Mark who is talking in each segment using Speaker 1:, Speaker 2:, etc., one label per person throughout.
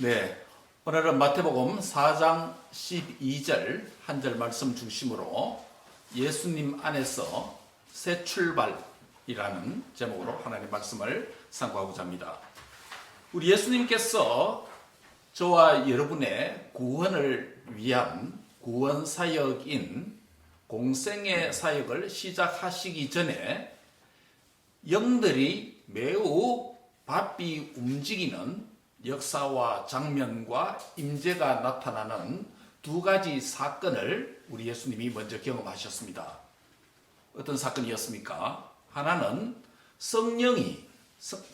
Speaker 1: 네, 오늘은 마태복음 4장 12절 한 절 말씀 중심으로 예수님 안에서 새 출발이라는 제목으로 하나님의 말씀을 상고하고자 합니다. 우리 예수님께서 저와 여러분의 구원을 위한 구원 사역인 공생의 사역을 시작하시기 전에 영들이 매우 바삐 움직이는 역사와 장면과 임재가 나타나는 두 가지 사건을 우리 예수님이 먼저 경험하셨습니다. 어떤 사건이었습니까? 하나는 성령이,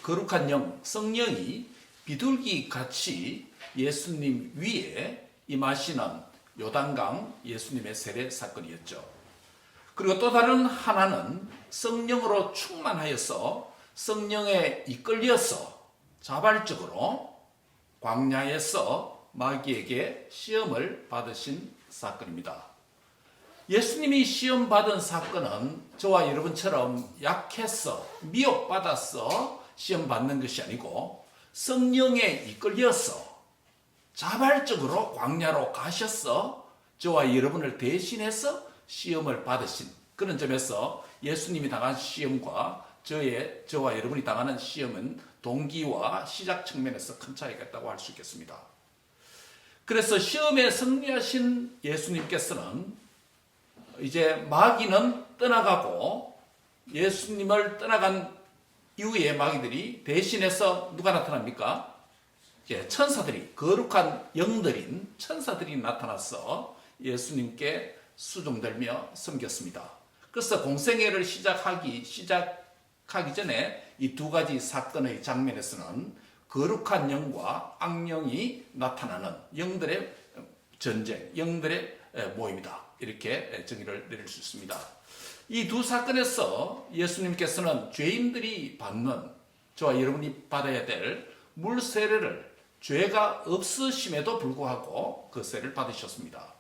Speaker 1: 거룩한 영, 성령이 비둘기 같이 예수님 위에 임하시는 요단강 예수님의 세례 사건이었죠. 그리고 또 다른 하나는 성령으로 충만하여서 성령에 이끌려서 자발적으로 광야에서 마귀에게 시험을 받으신 사건입니다. 예수님이 시험 받은 사건은 저와 여러분처럼 약해서 미혹받아서 시험 받는 것이 아니고 성령에 이끌려서 자발적으로 광야로 가셔서 저와 여러분을 대신해서 시험을 받으신 그런 점에서 예수님이 당한 시험과 저와 여러분이 당하는 시험은 동기와 시작 측면에서 큰 차이가 있다고 할 수 있겠습니다. 그래서 시험에 승리하신 예수님께서는 이제 마귀는 떠나가고 예수님을 떠나간 이후에 마귀들이 대신해서 누가 나타납니까? 천사들이, 거룩한 영들인 천사들이 나타나서 예수님께 수종들며 섬겼습니다. 그래서 공생애를 시작하기 전에 이 두 가지 사건의 장면에서는 거룩한 영과 악령이 나타나는 영들의 전쟁, 영들의 모임이다. 이렇게 정의를 내릴 수 있습니다. 이 두 사건에서 예수님께서는 죄인들이 받는, 저와 여러분이 받아야 될 물세례를 죄가 없으심에도 불구하고 그 세례를 받으셨습니다.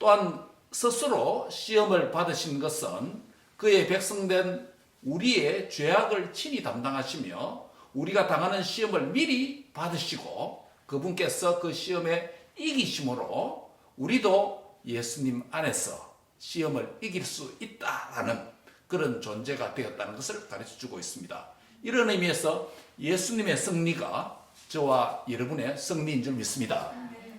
Speaker 1: 또한 스스로 시험을 받으신 것은 그의 백성된 우리의 죄악을 친히 담당하시며 우리가 당하는 시험을 미리 받으시고 그분께서 그 시험에 이기심으로 우리도 예수님 안에서 시험을 이길 수 있다라는 그런 존재가 되었다는 것을 가르쳐주고 있습니다. 이런 의미에서 예수님의 승리가 저와 여러분의 승리인 줄 믿습니다.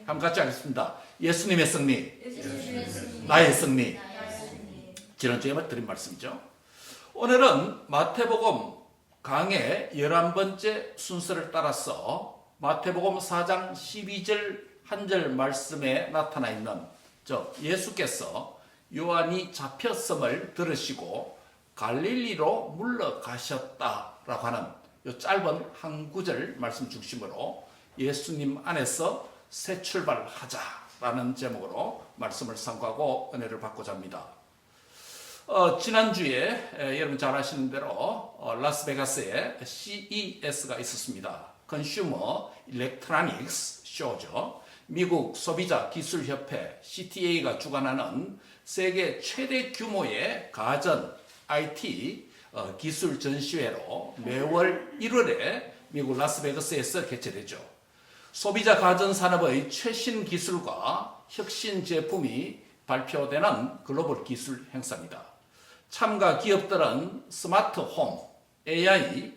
Speaker 1: 한번 같이 하겠습니다. 예수님의 승리, 나의 승리. 지난주에 드린 말씀이죠. 오늘은 마태복음 강의 11번째 순서를 따라서 마태복음 4장 12절 한 절 말씀에 나타나 있는 예수께서 요한이 잡혔음을 들으시고 갈릴리로 물러가셨다라고 하는 이 짧은 한 구절 말씀 중심으로 예수님 안에서 새 출발하자라는 제목으로 말씀을 상고하고 은혜를 받고자 합니다. 지난주에 여러분 잘 아시는 대로 라스베가스에 CES가 있었습니다. Consumer Electronics Show죠. 미국 소비자 기술협회 CTA가 주관하는 세계 최대 규모의 가전 IT 기술 전시회로 매월 1월에 미국 라스베가스에서 개최되죠. 소비자 가전 산업의 최신 기술과 혁신 제품이 발표되는 글로벌 기술 행사입니다. 참가 기업들은 스마트 홈, AI,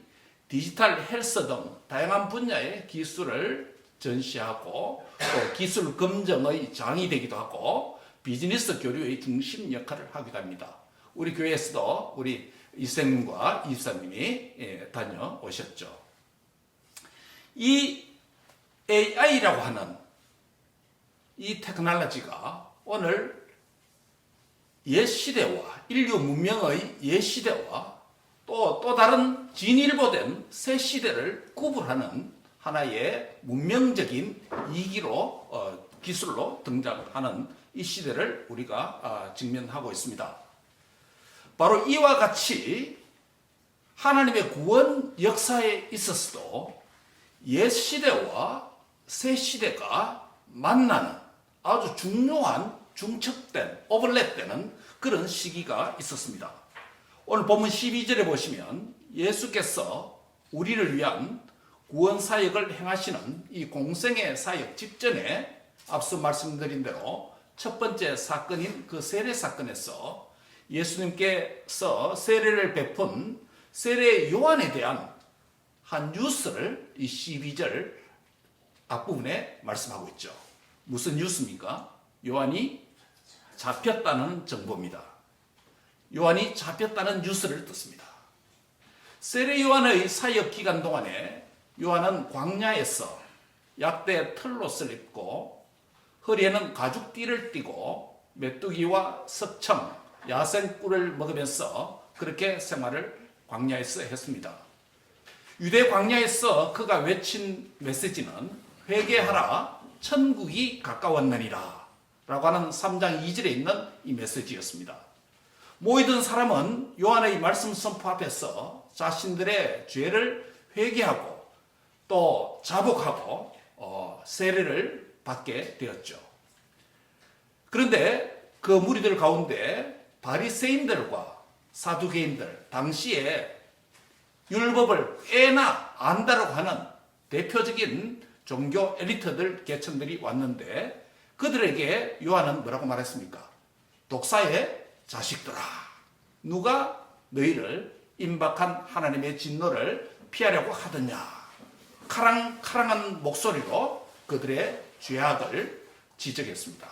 Speaker 1: 디지털 헬스 등 다양한 분야의 기술을 전시하고 또 기술 검증의 장이 되기도 하고 비즈니스 교류의 중심 역할을 하기도 합니다. 우리 교회에서도 우리 이생님과 이사님이 다녀오셨죠. 이 AI라고 하는 이 테크놀로지가 오늘 옛 시대와 인류 문명의 옛 시대와 또 다른 진일보된 새 시대를 구분하는 하나의 문명적인 기술로 등장하는 이 시대를 우리가 직면하고 있습니다. 바로 이와 같이 하나님의 구원 역사에 있어서도 옛 시대와 새 시대가 만나는 아주 중요한 중첩된, 오버랩되는 그런 시기가 있었습니다. 오늘 본문 12절에 보시면 예수께서 우리를 위한 구원 사역을 행하시는 이 공생의 사역 직전에 앞서 말씀드린 대로 첫 번째 사건인 그 세례 사건에서 예수님께서 세례를 베푼 세례 요한에 대한 한 뉴스를 이 12절 앞부분에 말씀하고 있죠. 무슨 뉴스입니까? 요한이 잡혔다는 정보입니다. 요한이 잡혔다는 뉴스를 듣습니다. 세례 요한의 사역 기간 동안에 요한은 광야에서 약대 털옷을 입고 허리에는 가죽띠를 띠고 메뚜기와 석청, 야생꿀을 먹으면서 그렇게 생활을 광야에서 했습니다. 유대 광야에서 그가 외친 메시지는 회개하라 천국이 가까웠느니라 라고 하는 3장 2절에 있는 이 메시지였습니다. 모이던 사람은 요한의 말씀 선포 앞에서 자신들의 죄를 회개하고 또 자복하고 세례를 받게 되었죠. 그런데 그 무리들 가운데 바리새인들과 사두개인들, 당시에 율법을 꽤나 안다라고 하는 대표적인 종교 엘리트들 계층들이 왔는데 그들에게 요한은 뭐라고 말했습니까? 독사의 자식들아, 누가 너희를 임박한 하나님의 진노를 피하려고 하더냐? 카랑카랑한 목소리로 그들의 죄악을 지적했습니다.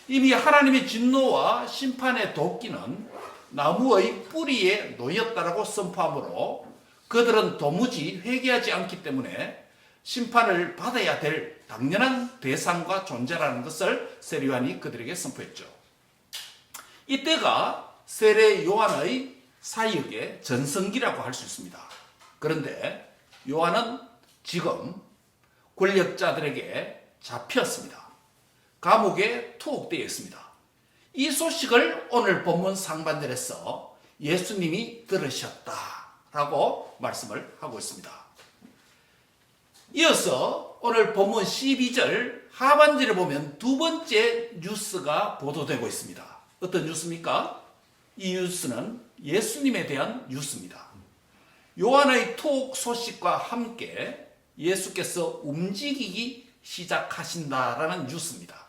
Speaker 1: 이미 하나님의 진노와 심판의 도끼는 나무의 뿌리에 놓였다라고 선포하므로 그들은 도무지 회개하지 않기 때문에 심판을 받아야 될 당연한 대상과 존재라는 것을 세례 요한이 그들에게 선포했죠. 이때가 세례 요한의 사역의 전성기라고 할 수 있습니다. 그런데 요한은 지금 권력자들에게 잡혔습니다. 감옥에 투옥되어 있습니다. 이 소식을 오늘 본문 상반절에서 예수님이 들으셨다라고 말씀을 하고 있습니다. 이어서 오늘 본문 12절 하반절에 보면 두 번째 뉴스가 보도되고 있습니다. 어떤 뉴스입니까? 이 뉴스는 예수님에 대한 뉴스입니다. 요한의 투옥 소식과 함께 예수께서 움직이기 시작하신다라는 뉴스입니다.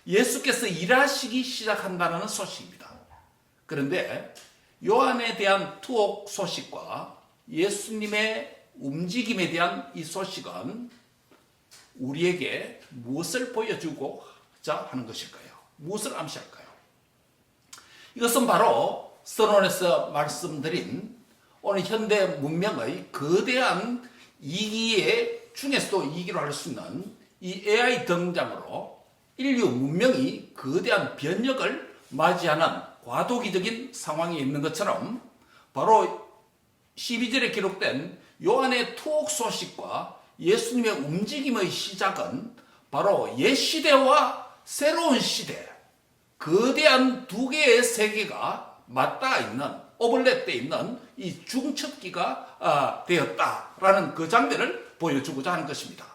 Speaker 1: 예수께서 일하시기 시작한다는 소식입니다. 그런데 요한에 대한 투옥 소식과 예수님의 움직임에 대한 이 소식은 우리에게 무엇을 보여주고자 하는 것일까요? 무엇을 암시할까요? 이것은 바로 서론에서 말씀드린 오늘 현대 문명의 거대한 이기의 중에서도 이기로 할 수 있는 이 AI 등장으로 인류 문명이 거대한 변혁을 맞이하는 과도기적인 상황에 있는 것처럼 바로 12절에 기록된 요한의 투옥 소식과 예수님의 움직임의 시작은 바로 옛 시대와 새로운 시대, 거대한 두 개의 세계가 맞닿아 있는, 오버랩되어 있는 이 중첩기가 되었다라는 그 장면을 보여주고자 하는 것입니다.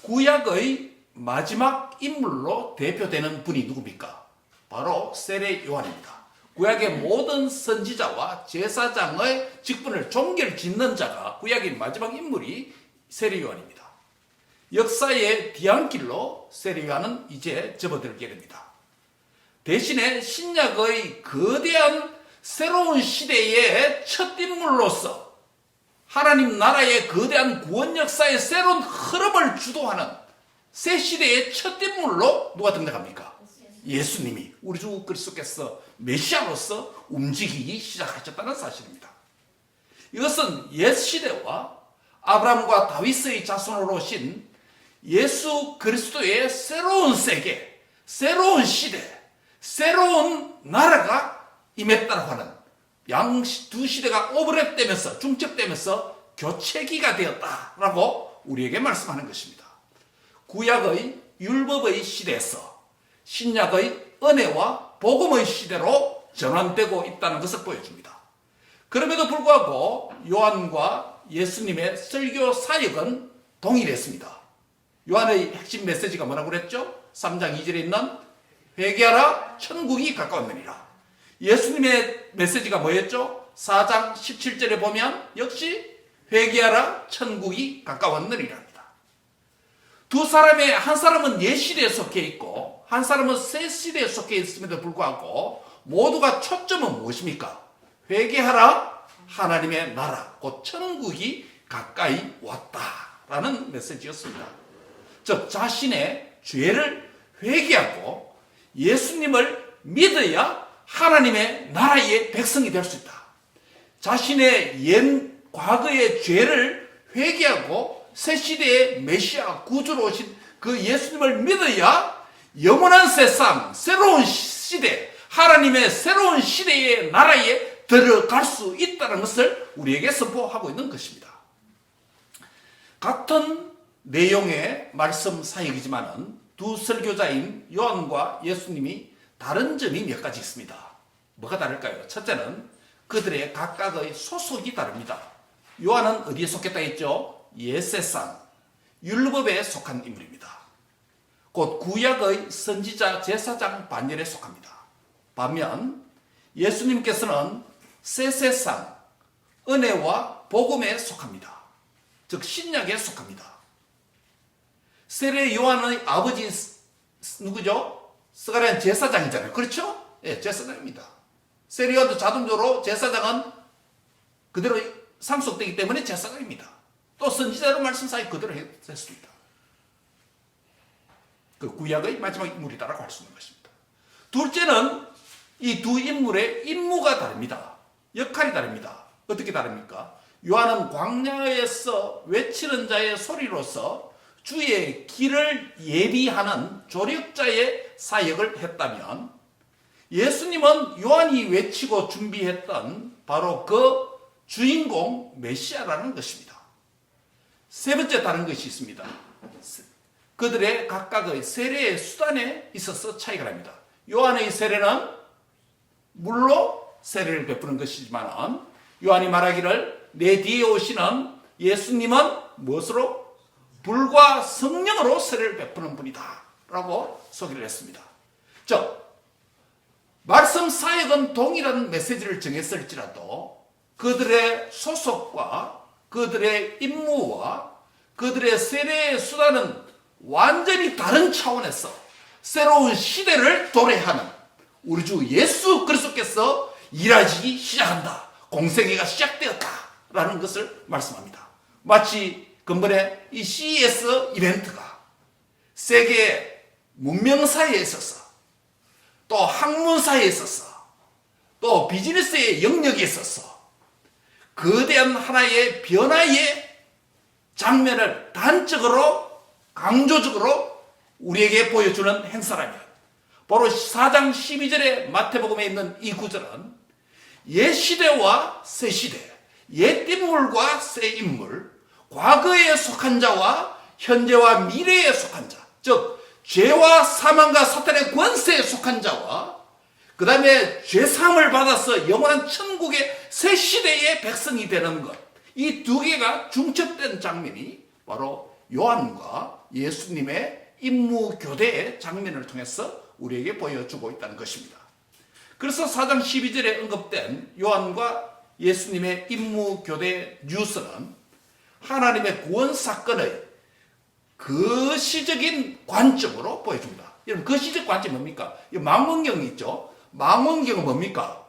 Speaker 1: 구약의 마지막 인물로 대표되는 분이 누굽니까? 바로 세례 요한입니다. 구약의 모든 선지자와 제사장의 직분을 종결짓는 자가 구약의 마지막 인물이 세례 요한입니다. 역사의 뒤안길로 세례 요한은 이제 접어들게 됩니다. 대신에 신약의 거대한 새로운 시대의 첫 인물로서 하나님 나라의 거대한 구원 역사의 새로운 흐름을 주도하는 새 시대의 첫 인물로 누가 등장합니까? 예수님이 우리 주 그리스도께서 메시아로서 움직이기 시작하셨다는 사실입니다. 이것은 옛 시대와 아브라함과 다윗의 자손으로 오신 예수 그리스도의 새로운 세계, 새로운 시대, 새로운 나라가 임했다고 하는 두 시대가 오버랩되면서 중첩되면서 교체기가 되었다라고 우리에게 말씀하는 것입니다. 구약의 율법의 시대에서 신약의 은혜와 복음의 시대로 전환되고 있다는 것을 보여줍니다. 그럼에도 불구하고 요한과 예수님의 설교 사역은 동일했습니다. 요한의 핵심 메시지가 뭐라고 그랬죠? 3장 2절에 있는 회개하라 천국이 가까웠느니라. 예수님의 메시지가 뭐였죠? 4장 17절에 보면 역시 회개하라 천국이 가까웠느니라 합니다. 두 사람의 한 사람은 옛 시대에 속해 있고 한 사람은 새 시대에 속해 있음에도 불구하고 모두가 초점은 무엇입니까? 회개하라 하나님의 나라 곧 천국이 가까이 왔다라는 메시지였습니다. 즉 자신의 죄를 회개하고 예수님을 믿어야 하나님의 나라의 백성이 될 수 있다. 자신의 옛 과거의 죄를 회개하고 새 시대의 메시아 구주로 오신 그 예수님을 믿어야 영원한 세상, 새로운 시대, 하나님의 새로운 시대의 나라에 들어갈 수 있다는 것을 우리에게 선포하고 있는 것입니다. 같은 내용의 말씀 사역이지만은 두 설교자인 요한과 예수님이 다른 점이 몇 가지 있습니다. 뭐가 다를까요? 첫째는 그들의 각각의 소속이 다릅니다. 요한은 어디에 속했다 했죠? 옛세상, 율법에 속한 인물입니다. 곧 구약의 선지자 제사장 반열에 속합니다. 반면 예수님께서는 새세상, 은혜와 복음에 속합니다. 즉 신약에 속합니다. 세례 요한의 아버지 누구죠? 스가랴는 제사장이잖아요. 그렇죠? 예, 제사장입니다. 세례 요한도 자동적으로 제사장은 그대로 상속되기 때문에 제사장입니다. 또 선지자로 말씀 사이 그대로 했습니다. 그 구약의 마지막 인물이다라고 할 수 있는 것입니다. 둘째는 이 두 인물의 임무가 다릅니다. 역할이 다릅니다. 어떻게 다릅니까? 요한은 광야에서 외치는 자의 소리로서 주의 길을 예비하는 조력자의 사역을 했다면 예수님은 요한이 외치고 준비했던 바로 그 주인공 메시아라는 것입니다. 세 번째 다른 것이 있습니다. 그들의 각각의 세례의 수단에 있어서 차이가 납니다. 요한의 세례는 물로 세례를 베푸는 것이지만 요한이 말하기를 내 뒤에 오시는 예수님은 무엇으로? 불과 성령으로 세례를 베푸는 분이다 라고 소개를 했습니다. 즉 말씀 사역은 동일한 메시지를 정했을지라도 그들의 소속과 그들의 임무와 그들의 세례의 수단은 완전히 다른 차원에서 새로운 시대를 도래하는 우리 주 예수 그리스도께서 일하시기 시작한다. 공생애가 시작되었다라는 것을 말씀합니다. 마치 근본에 이 CES 이벤트가 세계 문명사에 있어서 또 학문사에 있어서 또 비즈니스의 영역에 있어서 거대한 하나의 변화의 장면을 단적으로 강조적으로 우리에게 보여주는 행사라면 바로 4장 12절의 마태복음에 있는 이 구절은 옛 시대와 새 시대, 옛 인물과 새 인물, 과거에 속한 자와 현재와 미래에 속한 자, 즉 죄와 사망과 사탄의 권세에 속한 자와 그 다음에 죄사함을 받아서 영원한 천국의 새 시대의 백성이 되는 것, 이 두 개가 중첩된 장면이 바로 요한과 예수님의 임무 교대의 장면을 통해서 우리에게 보여주고 있다는 것입니다. 그래서 4장 12절에 언급된 요한과 예수님의 임무 교대 뉴스는 하나님의 구원 사건의 거시적인 관점으로 보여줍니다. 여러분 거시적 관점이 뭡니까? 망원경이 있죠. 망원경은 뭡니까?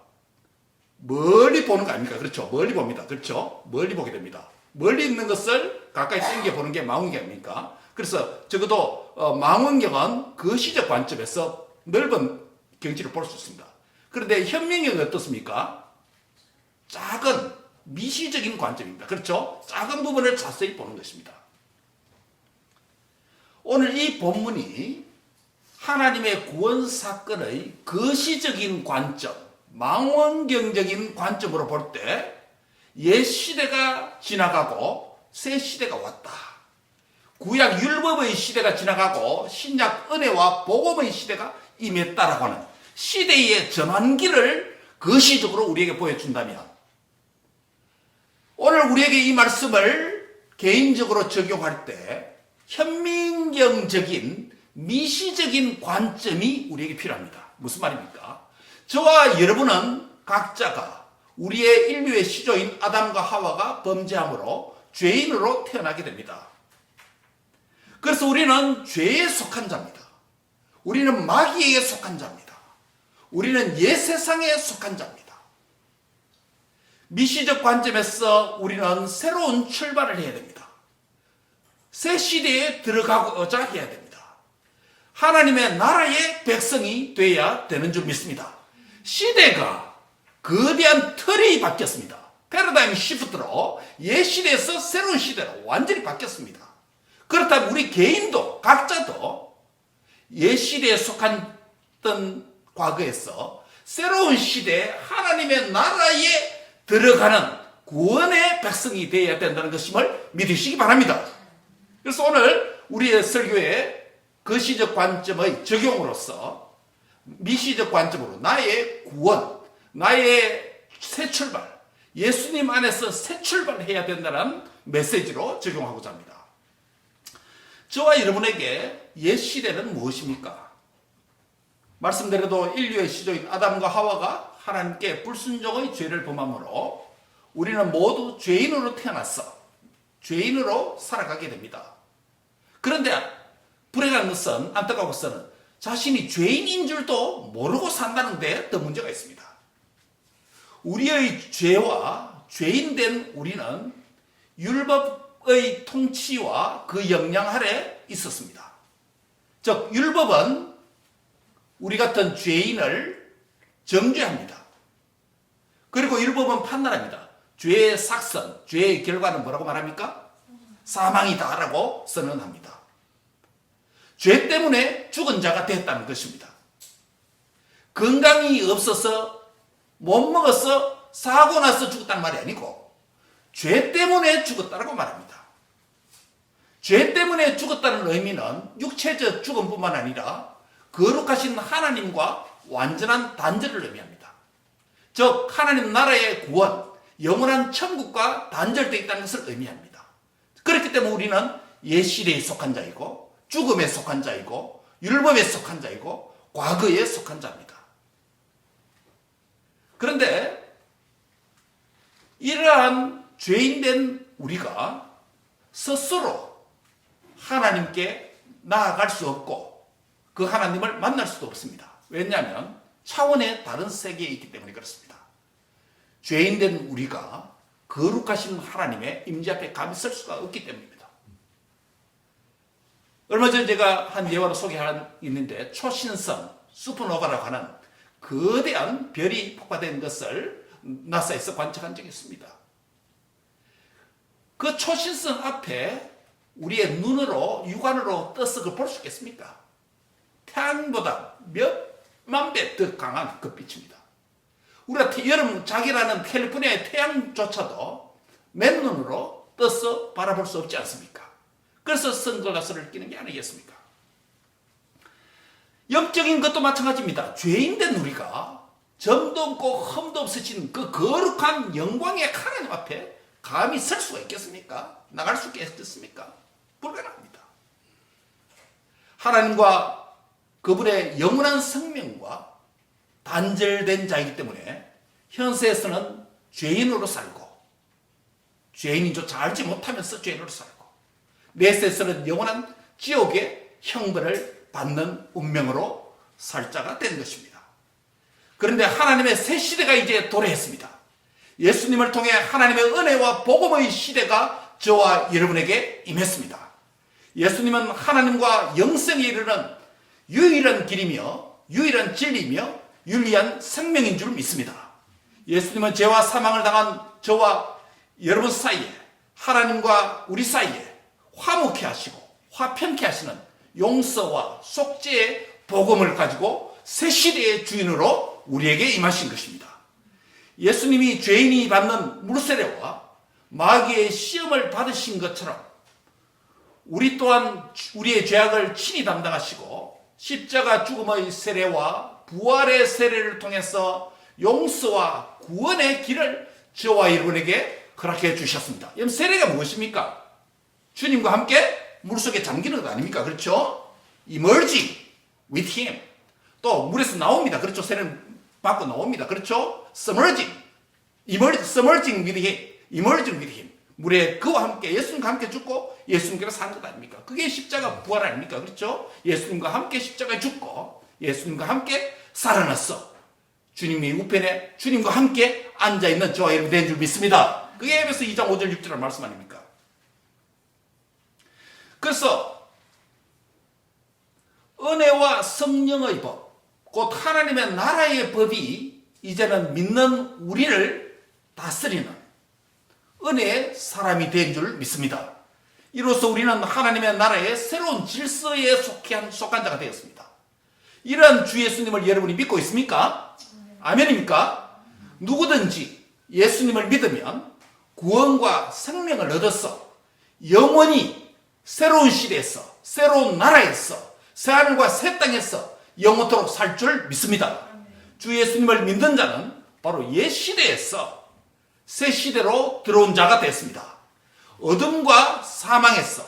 Speaker 1: 멀리 보는 거 아닙니까? 그렇죠. 멀리 봅니다. 그렇죠. 멀리 보게 됩니다. 멀리 있는 것을 가까이 당겨 보는 게 망원경 아닙니까? 그래서 적어도 망원경은 거시적 관점에서 넓은 경치를 볼 수 있습니다. 그런데 현명경은 어떻습니까? 작은 미시적인 관점입니다. 그렇죠? 작은 부분을 자세히 보는 것입니다. 오늘 이 본문이 하나님의 구원 사건의 거시적인 관점, 망원경적인 관점으로 볼 때 옛 시대가 지나가고 새 시대가 왔다. 구약 율법의 시대가 지나가고 신약 은혜와 복음의 시대가 임했다라고 하는 시대의 전환기를 거시적으로 우리에게 보여준다면 오늘 우리에게 이 말씀을 개인적으로 적용할 때 현민경적인 미시적인 관점이 우리에게 필요합니다. 무슨 말입니까? 저와 여러분은 각자가 우리의 인류의 시조인 아담과 하와가 범죄함으로 죄인으로 태어나게 됩니다. 그래서 우리는 죄에 속한 자입니다. 우리는 마귀에게 속한 자입니다. 우리는 옛세상에 속한 자입니다. 미시적 관점에서 우리는 새로운 출발을 해야 됩니다. 새 시대에 들어가고자 해야 됩니다. 하나님의 나라의 백성이 돼야 되는 줄 믿습니다. 시대가 거대한 틀이 바뀌었습니다. 패러다임 시프트로 옛 시대에서 새로운 시대로 완전히 바뀌었습니다. 그렇다면 우리 개인도 각자도 옛 시대에 속했던 과거에서 새로운 시대에 하나님의 나라에 들어가는 구원의 백성이 되어야 된다는 것임을 믿으시기 바랍니다. 그래서 오늘 우리의 설교에 거시적 관점의 적용으로서 미시적 관점으로 나의 구원, 나의 새 출발, 예수님 안에서 새 출발해야 된다는 메시지로 적용하고자 합니다. 저와 여러분에게 옛 시대는 무엇입니까? 말씀드려도 인류의 시조인 아담과 하와가 하나님께 불순종의 죄를 범함으로 우리는 모두 죄인으로 태어났어. 죄인으로 살아가게 됩니다. 그런데 불행한 것은, 안타까운 것은 자신이 죄인인 줄도 모르고 산다는 데 더 문제가 있습니다. 우리의 죄와 죄인된 우리는 율법의 통치와 그 영향 아래 있었습니다. 즉 율법은 우리 같은 죄인을 정죄합니다. 그리고 율법은 판단합니다. 죄의 삭선, 죄의 결과는 뭐라고 말합니까? 사망이다라고 선언합니다. 죄 때문에 죽은 자가 됐다는 것입니다. 건강이 없어서 못 먹어서 사고 나서 죽었다는 말이 아니고 죄 때문에 죽었다고 말합니다. 죄 때문에 죽었다는 의미는 육체적 죽음뿐만 아니라 거룩하신 하나님과 완전한 단절을 의미합니다. 즉 하나님 나라의 구원, 영원한 천국과 단절되어 있다는 것을 의미합니다. 그렇기 때문에 우리는 옛 시대에 속한 자이고 죽음에 속한 자이고 율법에 속한 자이고 과거에 속한 자입니다. 그런데 이러한 죄인된 우리가 스스로 하나님께 나아갈 수 없고 그 하나님을 만날 수도 없습니다. 왜냐하면 차원의 다른 세계에 있기 때문에 그렇습니다. 죄인된 우리가 거룩하신 하나님의 임재 앞에 감히 설 수가 없기 때문입니다. 얼마 전에 제가 한 예화로 소개한 있는데 초신성, 슈퍼노바라고 하는 거대한 별이 폭파된 것을 나사에서 관측한 적이 있습니다. 그 초신성 앞에 우리의 눈으로 육안으로 떠서 그걸 볼 수 있겠습니까? 태양보다 몇만 배 더 강한 그 빛입니다. 우리가 여름 자기라는 캘리포니아의 태양조차도 맨눈으로 떠서 바라볼 수 없지 않습니까? 그래서 선글라스를 끼는 게 아니겠습니까? 영적인 것도 마찬가지입니다. 죄인된 우리가 점도 없고 흠도 없으신 그 거룩한 영광의 하나님 앞에 감히 설 수가 있겠습니까? 나갈 수 있겠습니까? 불가능합니다. 하나님과 그분의 영원한 생명과 단절된 자이기 때문에 현세에서는 죄인으로 살고 죄인인 줄 알지 못하면서 죄인으로 살고 내세에서는 영원한 지옥의 형벌을 받는 운명으로 살 자가 된 것입니다. 그런데 하나님의 새 시대가 이제 도래했습니다. 예수님을 통해 하나님의 은혜와 복음의 시대가 저와 여러분에게 임했습니다. 예수님은 하나님과 영생에 이르는 유일한 길이며 유일한 진리며 유일한 생명인 줄 믿습니다. 예수님은 죄와 사망을 당한 저와 여러분 사이에 하나님과 우리 사이에 화목케 하시고 화평케 하시는 용서와 속죄의 복음을 가지고 새 시대의 주인으로 우리에게 임하신 것입니다. 예수님이 죄인이 받는 물세례와 마귀의 시험을 받으신 것처럼 우리 또한 우리의 죄악을 친히 담당하시고 십자가 죽음의 세례와 부활의 세례를 통해서 용서와 구원의 길을 저와 여러분에게 허락해 주셨습니다. 여러분 세례가 무엇입니까? 주님과 함께 물속에 잠기는 것 아닙니까? 그렇죠? Emerging with Him. 또 물에서 나옵니다. 그렇죠? 세례는 받고 나옵니다. 그렇죠? Submerging. submerging with him, emerging with him. 물에 그와 함께 예수님과 함께 죽고 예수님께로 사는 것 아닙니까? 그게 십자가 부활 아닙니까? 그렇죠? 예수님과 함께 십자가에 죽고 예수님과 함께 살아났어. 주님이 우편에 주님과 함께 앉아있는 저와 여러분이 된 줄 믿습니다. 그게 에베소 2장 5절 6절 말씀 아닙니까? 그래서 은혜와 성령의 법, 곧 하나님의 나라의 법이 이제는 믿는 우리를 다스리는 은혜의 사람이 된 줄 믿습니다. 이로써 우리는 하나님의 나라의 새로운 질서에 속한 자가 되었습니다. 이러한 주 예수님을 여러분이 믿고 있습니까? 아멘입니까? 누구든지 예수님을 믿으면 구원과 생명을 얻어서 영원히 새로운 시대에서, 새로운 나라에서, 새하늘과 새 땅에서 영원토록 살 줄 믿습니다. 주 예수님을 믿는 자는 바로 옛 시대에서 새 시대로 들어온 자가 됐습니다. 어둠과 사망에서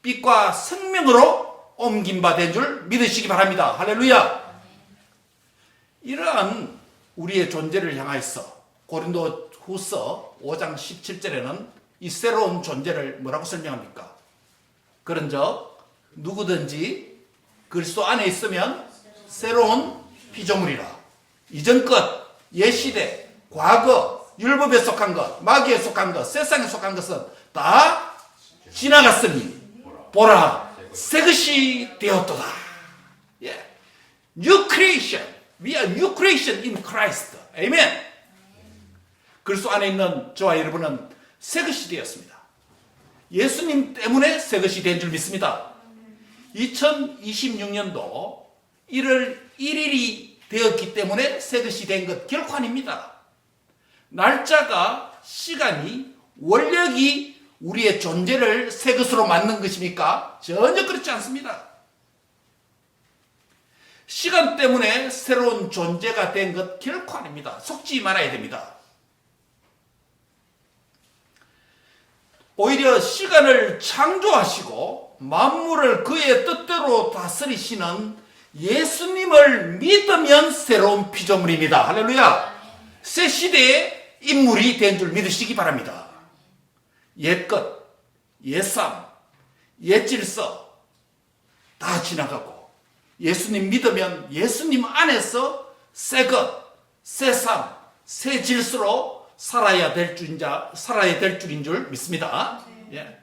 Speaker 1: 빛과 생명으로 옮긴 바 된 줄 믿으시기 바랍니다. 할렐루야. 이러한 우리의 존재를 향하여서 고린도 후서 5장 17절에는 이 새로운 존재를 뭐라고 설명합니까? 그런즉 누구든지 그리스도 안에 있으면 새로운 피조물이라. 이전 것, 옛 시대, 과거, 율법에 속한 것, 마귀에 속한 것, 세상에 속한 것은 다 지나갔으니 보라 새 것이 되었도다. 예. New creation. We are new creation in Christ. 아멘. 그리스도 안에 있는 저와 여러분은 새 것이 되었습니다. 예수님 때문에 새 것이 된 줄 믿습니다. 2026년도 1월 1일이 되었기 때문에 새 것이 된 것 결코 아닙니다. 날짜가, 시간이, 원력이 우리의 존재를 새 것으로 만든 것입니까? 전혀 그렇지 않습니다. 시간 때문에 새로운 존재가 된 것 결코 아닙니다. 속지 말아야 됩니다. 오히려 시간을 창조하시고 만물을 그의 뜻대로 다스리시는 예수님을 믿으면 새로운 피조물입니다. 할렐루야. 새 시대의 인물이 된 줄 믿으시기 바랍니다. 옛것, 옛삶, 옛질서 다 지나가고 예수님 믿으면 예수님 안에서 새것, 새삶, 새 질서로 살아야 될 줄인 줄 믿습니다. 예.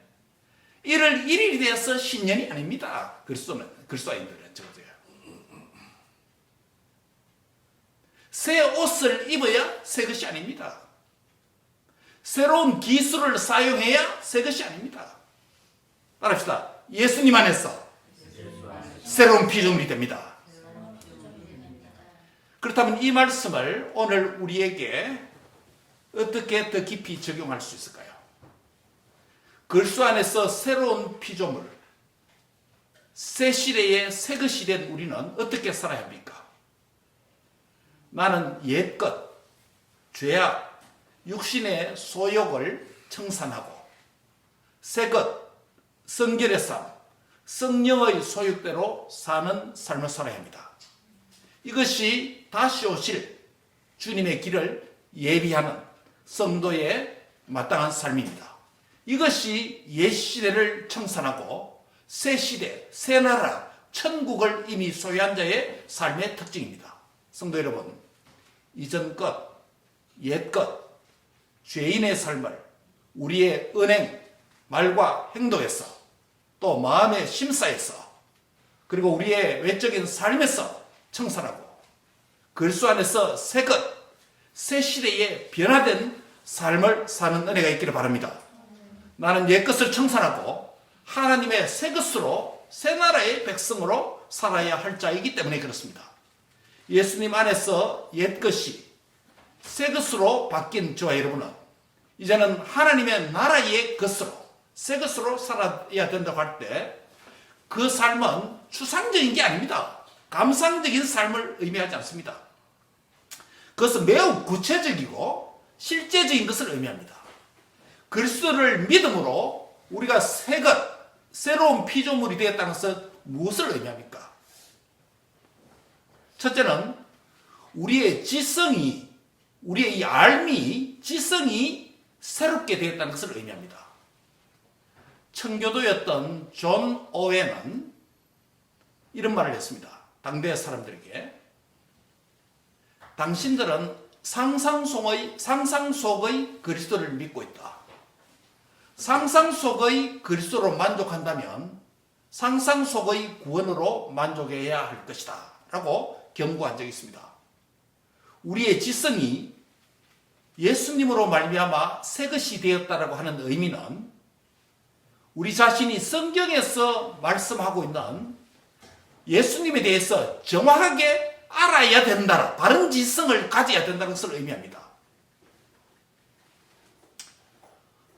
Speaker 1: 1월 1일이 되어서 신년이 아닙니다. 그리스도인들은 적어도요. 새 옷을 입어야 새 것이 아닙니다. 새로운 기술을 사용해야 새 것이 아닙니다. 따라합시다. 예수님 안에서 새로운 피조물이 됩니다. 그렇다면 이 말씀을 오늘 우리에게 어떻게 더 깊이 적용할 수 있을까요? 그리스도 안에서 새로운 피조물, 새 시대의 새 것이 된 우리는 어떻게 살아야 합니까? 나는 옛것, 죄악, 육신의 소욕을 청산하고 새것, 성결의 삶, 성령의 소욕대로 사는 삶을 살아야 합니다. 이것이 다시 오실 주님의 길을 예비하는 성도의 마땅한 삶입니다. 이것이 옛 시대를 청산하고 새 시대, 새 나라, 천국을 이미 소유한 자의 삶의 특징입니다. 성도 여러분, 이전 것, 옛 것, 죄인의 삶을 우리의 은행, 말과 행동에서 또 마음의 심사에서 그리고 우리의 외적인 삶에서 청산하고 그리스도 안에서 새 것, 새 시대에 변화된 삶을 사는 은혜가 있기를 바랍니다. 나는 옛것을 청산하고 하나님의 새 것으로 새 나라의 백성으로 살아야 할 자이기 때문에 그렇습니다. 예수님 안에서 옛것이 새 것으로 바뀐 저와 여러분은 이제는 하나님의 나라의 것으로 새 것으로 살아야 된다고 할 때 그 삶은 추상적인 게 아닙니다. 감상적인 삶을 의미하지 않습니다. 그것은 매우 구체적이고 실제적인 것을 의미합니다. 그리스도를 믿음으로 우리가 새 것, 새로운 피조물이 되었다는 것은 무엇을 의미합니까? 첫째는 우리의 지성이, 우리의 이 알미, 지성이 새롭게 되었다는 것을 의미합니다. 청교도였던 존 오웬은 이런 말을 했습니다. 당대 사람들에게 당신들은 상상 속의 그리스도를 믿고 있다. 상상 속의 그리스도로 만족한다면 상상 속의 구원으로 만족해야 할 것이다 라고 경고한 적이 있습니다. 우리의 지성이 예수님으로 말미암아 새 것이 되었다라고 하는 의미는 우리 자신이 성경에서 말씀하고 있는 예수님에 대해서 정확하게 알아야 된다, 바른 지성을 가져야 된다는 것을 의미합니다.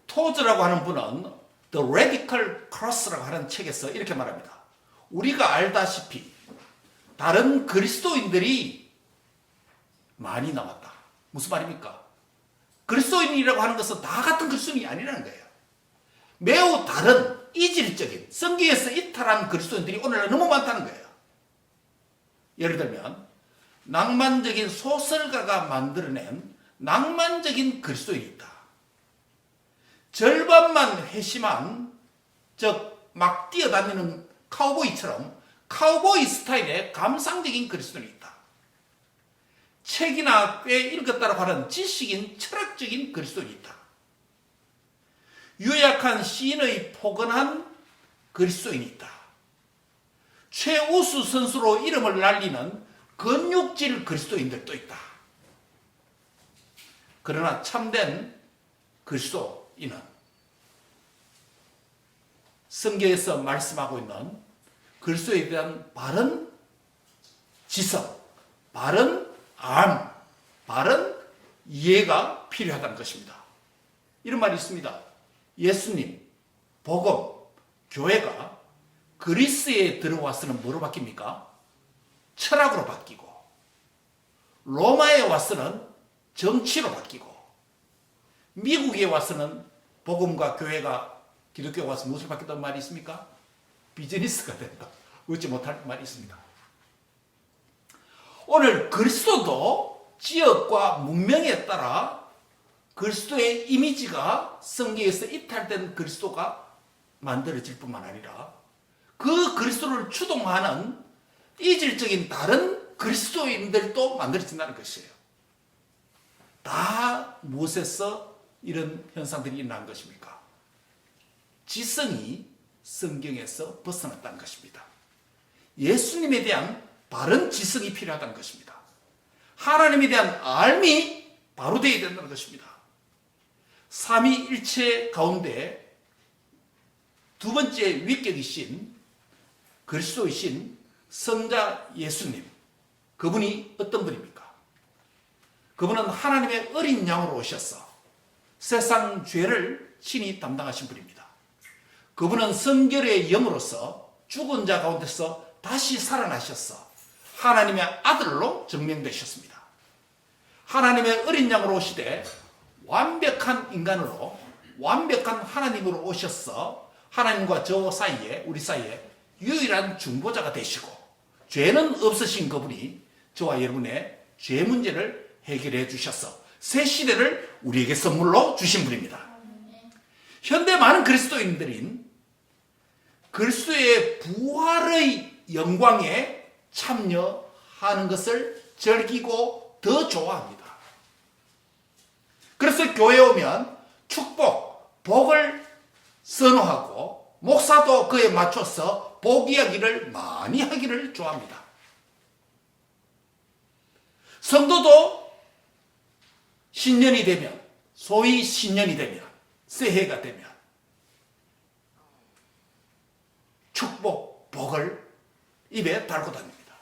Speaker 1: 토즈라고 하는 분은 The Radical Cross라고 하는 책에서 이렇게 말합니다. 우리가 알다시피 다른 그리스도인들이 많이 나왔다. 무슨 말입니까? 그리스도인이라고 하는 것은 다 같은 그리스도인이 아니라는 거예요. 매우 다른 이질적인 성경에서 이탈한 그리스도인들이 오늘날 너무 많다는 거예요. 예를 들면 낭만적인 소설가가 만들어낸 낭만적인 그리스도인이 있다. 절반만 회심한 즉 막 뛰어다니는 카우보이처럼 카우보이 스타일의 감상적인 그리스도인이 있다. 책이나 꽤 읽었다고 하는 지식인 철학적인 그리스도인이 있다. 유약한 시인의 포근한 그리스도인이 있다. 최우수 선수로 이름을 날리는 근육질 그리스도인들도 있다. 그러나 참된 그리스도인은 성경에서 말씀하고 있는 그리스도에 대한 바른 지성, 바른 암, 바른 이해가 필요하다는 것입니다. 이런 말이 있습니다. 예수님, 복음, 교회가 그리스에 들어와서는 뭐로 바뀝니까? 철학으로 바뀌고, 로마에 와서는 정치로 바뀌고, 미국에 와서는 복음과 교회가 기독교가 와서 무엇을 바뀌었다는 말이 있습니까? 비즈니스가 된다. 웃지 못할 말이 있습니다. 오늘 그리스도도 지역과 문명에 따라 그리스도의 이미지가 성경에서 이탈된 그리스도가 만들어질 뿐만 아니라 그 그리스도를 추동하는 이질적인 다른 그리스도인들도 만들어진다는 것이에요. 다 무엇에서 이런 현상들이 일어난 것입니까? 지성이 성경에서 벗어났다는 것입니다. 예수님에 대한 바른 지성이 필요하다는 것입니다. 하나님에 대한 알미 바로 되어야 된다는 것입니다. 삼위일체 가운데 두 번째 위격이신 그리스도이신 성자 예수님, 그분이 어떤 분입니까? 그분은 하나님의 어린 양으로 오셔서 세상 죄를 친히 담당하신 분입니다. 그분은 성결의 영으로서 죽은 자 가운데서 다시 살아나셔서 하나님의 아들로 증명되셨습니다. 하나님의 어린 양으로 오시되 완벽한 인간으로 완벽한 하나님으로 오셔서 하나님과 저 사이에 우리 사이에 유일한 중보자가 되시고 죄는 없으신 그분이 저와 여러분의 죄 문제를 해결해 주셔서 새 시대를 우리에게 선물로 주신 분입니다. 현대 많은 그리스도인들인 그리스도의 부활의 영광에 참여하는 것을 즐기고 더 좋아합니다. 그래서 교회에 오면 축복, 복을 선호하고 목사도 그에 맞춰서 복 이야기를 많이 하기를 좋아합니다. 성도도 신년이 되면, 소위 신년이 되면, 새해가 되면 축복, 복을 입에 달고 다닙니다.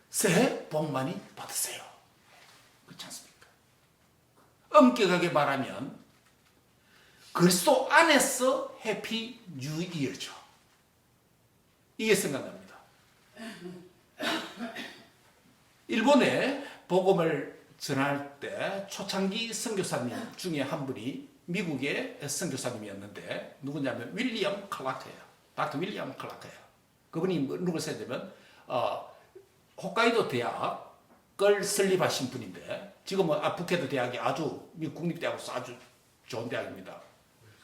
Speaker 1: 새해 복 많이 받으세요. 그렇지 않습니까? 엄격하게 말하면 그리스도 안에서 해피 뉴 이어죠. 이게 생각납니다. 일본에 복음을 전할 때 초창기 선교사님 중에 한 분이 미국의 선교사님이었는데 누구냐면 윌리엄 클라크예요. 닥터 윌리엄 클라크예요. 그분이 누구세요? 되면 홋카이도 대학을 설립하신 분인데 지금은 부캐드 대학이 아주 미국 국립대학으로서 아주 좋은 대학입니다.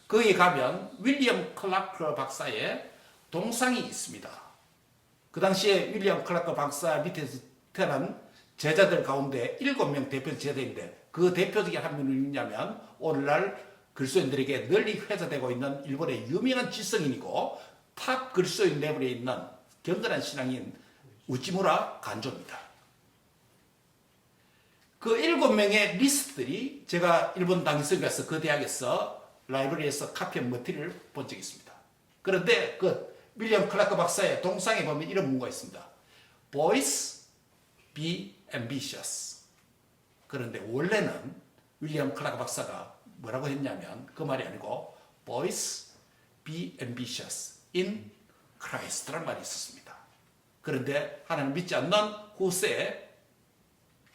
Speaker 1: 거기에 가면 윌리엄 클라크 박사의 동상이 있습니다. 그 당시에 윌리엄 클라크 박사 밑에서 태어난 제자들 가운데 7명 대표 제자인데 그 대표적인 한 명이 누구냐면 오늘날 그리스도인들에게 널리 회자되고 있는 일본의 유명한 지성인이고 탑 그리스도인 레벨에 있는 경건한 신앙인 우찌무라 간조입니다. 그 7명의 리스트들이 제가 일본 당일성에 가서 그 대학에서 라이브러리에서 카피한 머티리얼을 본 적이 있습니다. 그런데 그 윌리엄 클라크 박사의 동상에 보면 이런 문구가 있습니다. Boys, be ambitious. 그런데 원래는 윌리엄 클라크 박사가 뭐라고 했냐면 그 말이 아니고 Boys, be ambitious in Christ라는 말이 있었습니다. 그런데 하나님 믿지 않는 후세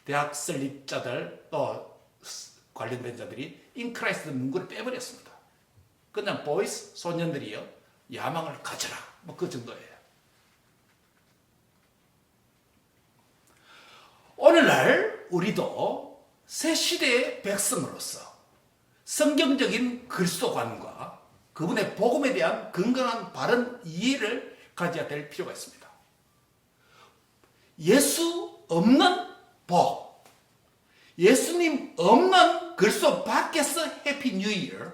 Speaker 1: 대학 설립자들 또 관련된 자들이 in Christ 문구를 빼버렸습니다. 그냥 boys, 소년들이요 야망을 가져라 뭐 그 정도예요. 오늘날 우리도 새 시대의 백성으로서 성경적인 그리스도관과 그분의 복음에 대한 건강한 바른 이해를 가져야 될 필요가 있습니다. 예수 없는 복, 예수님 없는 그리스도 밖에서 해피 뉴 이어,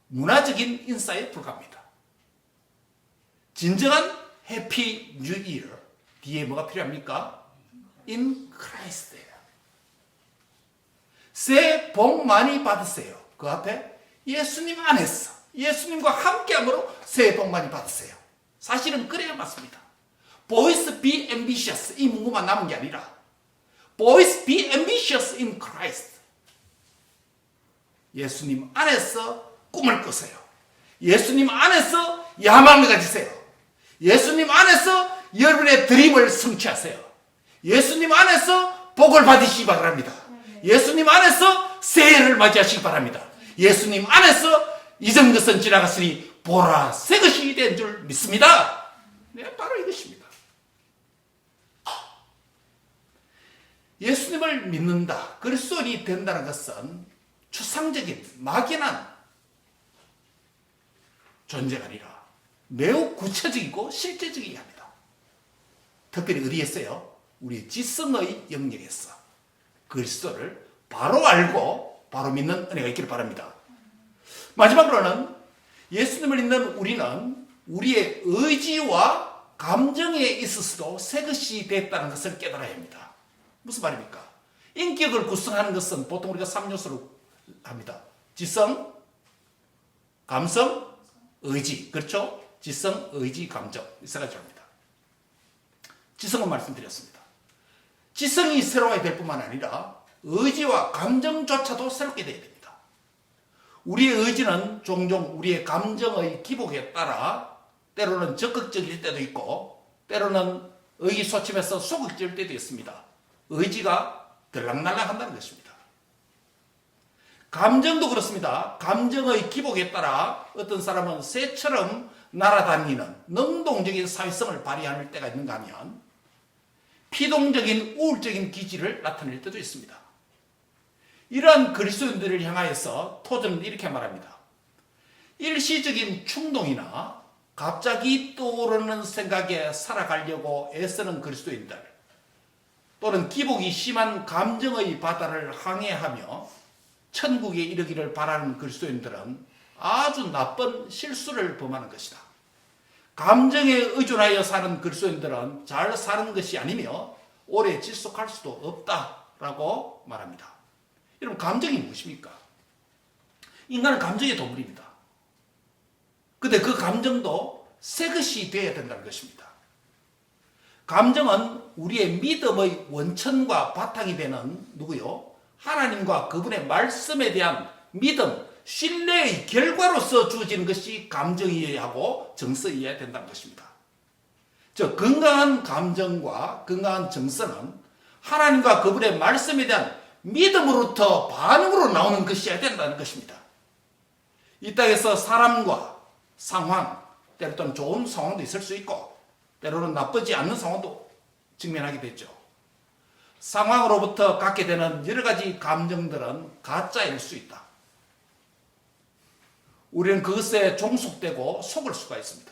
Speaker 1: 문화적인 인사에 불과합니다. 진정한 해피 뉴 이어 뒤에 뭐가 필요합니까? In Christ예요. 새해 복 많이 받으세요. 그 앞에 예수님 안에서 예수님과 함께함으로 새해 복 많이 받으세요. 사실은 그래야 맞습니다. Boys be ambitious 이 문구만 남은 게 아니라 Boys be ambitious in Christ. 예수님 안에서 꿈을 꾸세요. 예수님 안에서 야망을 가지세요. 예수님 안에서 여러분의 드림을 성취하세요. 예수님 안에서 복을 받으시기 바랍니다. 예수님 안에서 새해를 맞이하시기 바랍니다. 예수님 안에서 이전 것은 지나갔으니 보라 새 것이 된 줄 믿습니다. 네, 바로 이것입니다. 예수님을 믿는다, 그리스도인이 된다는 것은 추상적인 막연한 존재가 아니라 매우 구체적이고 실제적이어야 합니다. 특별히 어디에서요? 우리 지성의 영역에서 그리스도를 바로 알고 바로 믿는 은혜가 있기를 바랍니다. 마지막으로는 예수님을 믿는 우리는 우리의 의지와 감정에 있어서도 새 것이 됐다는 것을 깨달아야 합니다. 무슨 말입니까? 인격을 구성하는 것은 보통 우리가 3요소로 합니다. 지성, 감성, 의지. 그렇죠? 지성, 의지, 감정. 이 세 가지로 합니다. 지성은 말씀드렸습니다. 지성이 새로워야 될 뿐만 아니라 의지와 감정조차도 새롭게 되어야 됩니다. 우리의 의지는 종종 우리의 감정의 기복에 따라 때로는 적극적일 때도 있고 때로는 의기소침해서 소극적일 때도 있습니다. 의지가 들락날락 한다는 것입니다. 감정도 그렇습니다. 감정의 기복에 따라 어떤 사람은 새처럼 날아다니는 능동적인 사회성을 발휘할 때가 있는가 하면 피동적인 우울적인 기질을 나타낼 때도 있습니다. 이러한 그리스도인들을 향하여서 토저는 이렇게 말합니다. 일시적인 충동이나 갑자기 떠오르는 생각에 살아가려고 애쓰는 그리스도인들 또는 기복이 심한 감정의 바다를 항해하며 천국에 이르기를 바라는 그리스도인들은 아주 나쁜 실수를 범하는 것이다. 감정에 의존하여 사는 그리스도인들은 잘 사는 것이 아니며 오래 지속할 수도 없다라고 말합니다. 여러분, 감정이 무엇입니까? 인간은 감정의 동물입니다. 근데 그 감정도 새 것이 되어야 된다는 것입니다. 감정은 우리의 믿음의 원천과 바탕이 되는 누구요? 하나님과 그분의 말씀에 대한 믿음, 신뢰의 결과로서 주어지는 것이 감정이어야 하고 정서이어야 된다는 것입니다. 즉, 건강한 감정과 건강한 정서는 하나님과 그분의 말씀에 대한 믿음으로부터 반응으로 나오는 것이어야 된다는 것입니다. 이 땅에서 사람과 상황, 때로는 좋은 상황도 있을 수 있고 때로는 나쁘지 않는 상황도 직면하게 되죠. 상황으로부터 갖게 되는 여러 가지 감정들은 가짜일 수 있다. 우리는 그것에 종속되고 속을 수가 있습니다.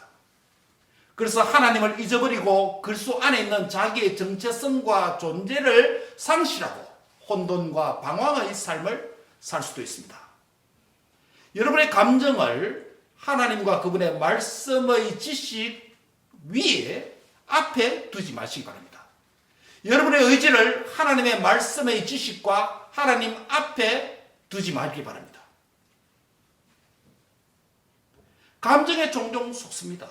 Speaker 1: 그래서 하나님을 잊어버리고 그리스도 안에 있는 자기의 정체성과 존재를 상실하고 혼돈과 방황의 삶을 살 수도 있습니다. 여러분의 감정을 하나님과 그분의 말씀의 지식 위에 앞에 두지 마시기 바랍니다. 여러분의 의지를 하나님의 말씀의 지식과 하나님 앞에 두지 말기 바랍니다. 감정에 종종 속습니다.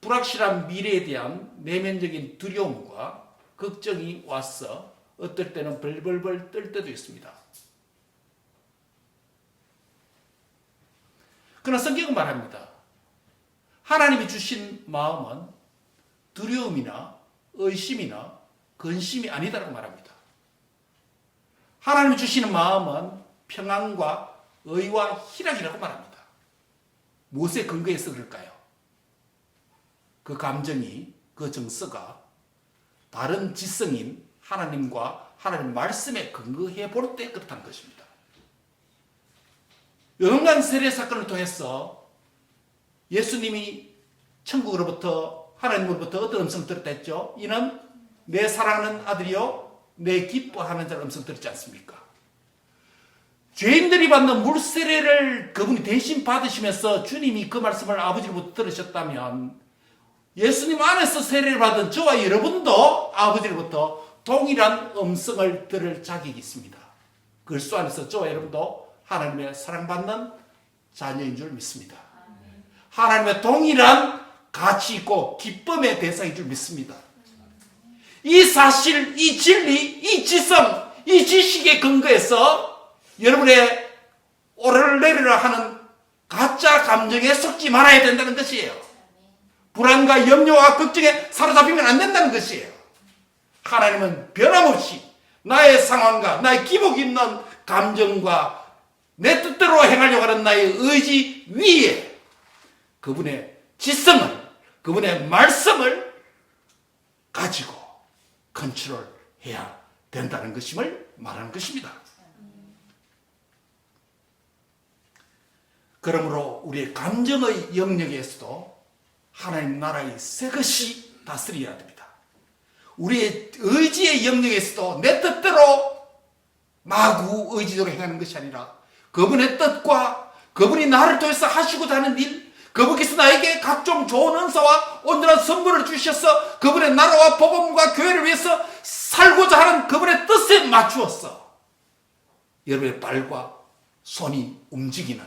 Speaker 1: 불확실한 미래에 대한 내면적인 두려움과 걱정이 와서 어떨 때는 벌벌벌 떨 때도 있습니다. 그러나 성경은 말합니다. 하나님이 주신 마음은 두려움이나 의심이나 근심이 아니다라고 말합니다. 하나님이 주시는 마음은 평안과 의와 희락이라고 말합니다. 무엇에 근거해서 그럴까요? 그 감정이, 그 정서가 다른 지성인 하나님과 하나님 말씀에 근거해 볼 때 그렇다는 것입니다. 요동강 세례 사건을 통해서 예수님이 천국으로부터 하나님으로부터 어떤 음성을 들었다 했죠? 이는 내 사랑하는 아들이요 내 기뻐하는 자의 음성을 들었지 않습니까? 죄인들이 받는 물세례를 그분이 대신 받으시면서 주님이 그 말씀을 아버지로부터 들으셨다면 예수님 안에서 세례를 받은 저와 여러분도 아버지로부터 동일한 음성을 들을 자격이 있습니다. 그리스도 안에서 저와 여러분도 하나님의 사랑받는 자녀인 줄 믿습니다. 하나님의 동일한 가치 있고 기쁨의 대상인 줄 믿습니다. 이 사실, 이 진리, 이 지성, 이 지식에 근거해서 여러분의 오르내리라 하는 가짜 감정에 속지 말아야 된다는 것이에요. 불안과 염려와 걱정에 사로잡히면 안 된다는 것이에요. 하나님은 변함없이 나의 상황과 나의 기복 있는 감정과 내 뜻대로 행하려고 하는 나의 의지 위에 그분의 지성을, 그분의 말씀을 가지고 컨트롤해야 된다는 것임을 말하는 것입니다. 그러므로 우리의 감정의 영역에서도 하나님 나라의 새 것이 다스려야 됩니다. 우리의 의지의 영역에서도 내 뜻대로 마구 의지대로 행하는 것이 아니라 그분의 뜻과 그분이 나를 통해서 하시고자 하는 일, 그분께서 나에게 각종 좋은 은사와 온전한 선물을 주셔서 그분의 나라와 복음과 교회를 위해서 살고자 하는 그분의 뜻에 맞추어서 여러분의 발과 손이 움직이는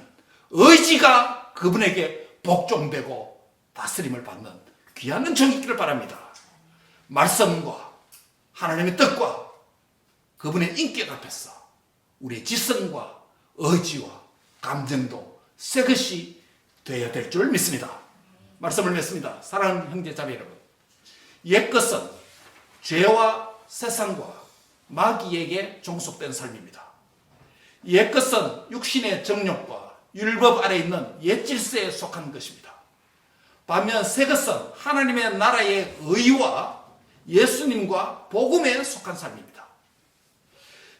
Speaker 1: 의지가 그분에게 복종되고 다스림을 받는 귀한 은총이 있기를 바랍니다. 말씀과 하나님의 뜻과 그분의 인격 앞에서 우리의 지성과 의지와 감정도 새 것이 되어야 될 줄 믿습니다. 말씀을 맺습니다. 사랑하는 형제 자매 여러분, 옛것은 죄와 세상과 마귀에게 종속된 삶입니다. 옛것은 육신의 정욕과 율법 아래 있는 옛 질서에 속한 것입니다. 반면 새것은 하나님의 나라의 의와 예수님과 복음에 속한 삶입니다.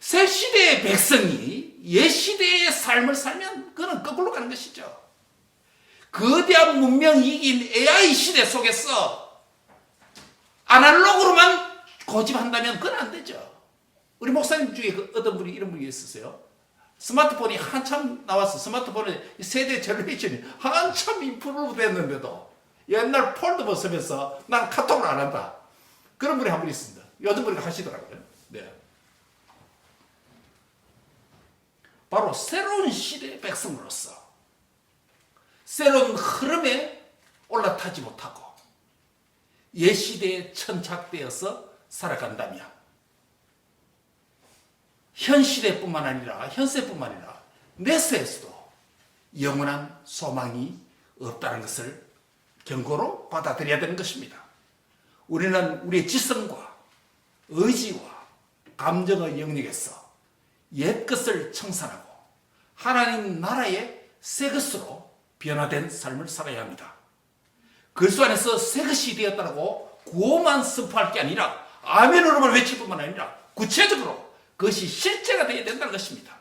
Speaker 1: 새 시대의 백성이 옛 시대의 삶을 살면 그는 거꾸로 가는 것이죠. 거대한 문명이 이긴 AI 시대 속에서 아날로그로만 고집한다면 그건 안 되죠. 우리 목사님 중에 어떤 분이 이런 분이 있으세요? 스마트폰이 한참 나왔어. 스마트폰의 세대 제너레이션이 한참 인프로 됐는데도 옛날 폴더버 쓰면서 난 카톡을 안 한다. 그런 분이 한 분 있습니다. 요즘 분이 하시더라고요. 네. 바로 새로운 시대의 백성으로서 새로운 흐름에 올라타지 못하고 옛 시대에 천착되어서 살아간다면 현 시대뿐만 아니라 현세뿐만 아니라 내세에서도 영원한 소망이 없다는 것을 경고로 받아들여야 되는 것입니다. 우리는 우리의 지성과 의지와 감정의 영역에서 옛것을 청산하고 하나님 나라의 새 것으로 변화된 삶을 살아야 합니다. 그리스도 안에서 새 것이 되었다고 구호만 선포할 게 아니라 아멘으로만 외칠 뿐만 아니라 구체적으로 그것이 실제가 되어야 된다는 것입니다.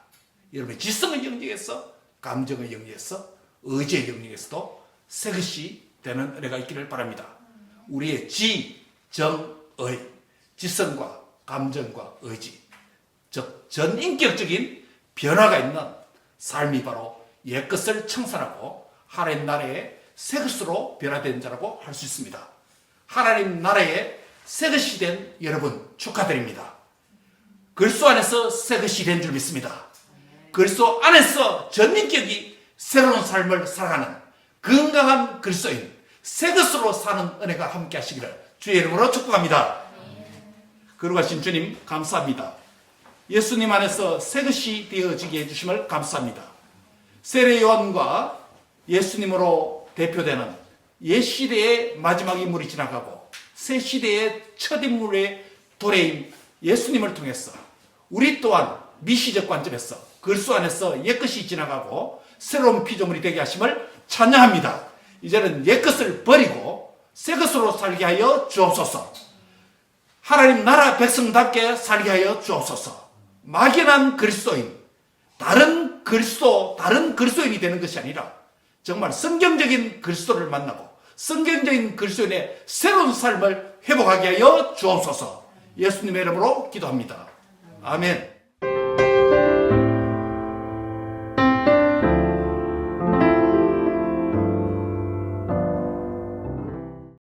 Speaker 1: 여러분의 지성의 영역에서, 감정의 영역에서, 의지의 영역에서도 새 것이 되는 은혜가 있기를 바랍니다. 우리의 지정의, 지성과 감정과 의지, 즉 전인격적인 변화가 있는 삶이 바로 옛것을 청산하고 하나님 나라의 새 것으로 변화된 자라고 할 수 있습니다. 하나님 나라의 새 것이 된 여러분 축하드립니다. 그리스도 안에서 새 것이 된 줄 믿습니다. 그리스도 안에서 전인격이 새로운 삶을 살아가는 건강한 그리스도인, 새 것으로 사는 은혜가 함께 하시기를 주의 이름으로 축복합니다. 거룩하신 주님 감사합니다. 예수님 안에서 새 것이 되어지게 해주심을 감사합니다. 세례 요한과 예수님으로 대표되는 옛 시대의 마지막 인물이 지나가고 새 시대의 첫 인물의 도래인 예수님을 통해서 우리 또한 미시적 관점에서 그리스도 안에서 옛것이 지나가고 새로운 피조물이 되게 하심을 찬양합니다. 이제는 옛것을 버리고 새것으로 살게 하여 주옵소서. 하나님 나라 백성답게 살게 하여 주옵소서. 막연한 그리스도인, 다른 그리스도인이 되는 것이 아니라 정말 성경적인 그리스도를 만나고 성경적인 그리스도인의 새로운 삶을 회복하게 하여 주옵소서. 예수님의 이름으로 기도합니다. 아멘.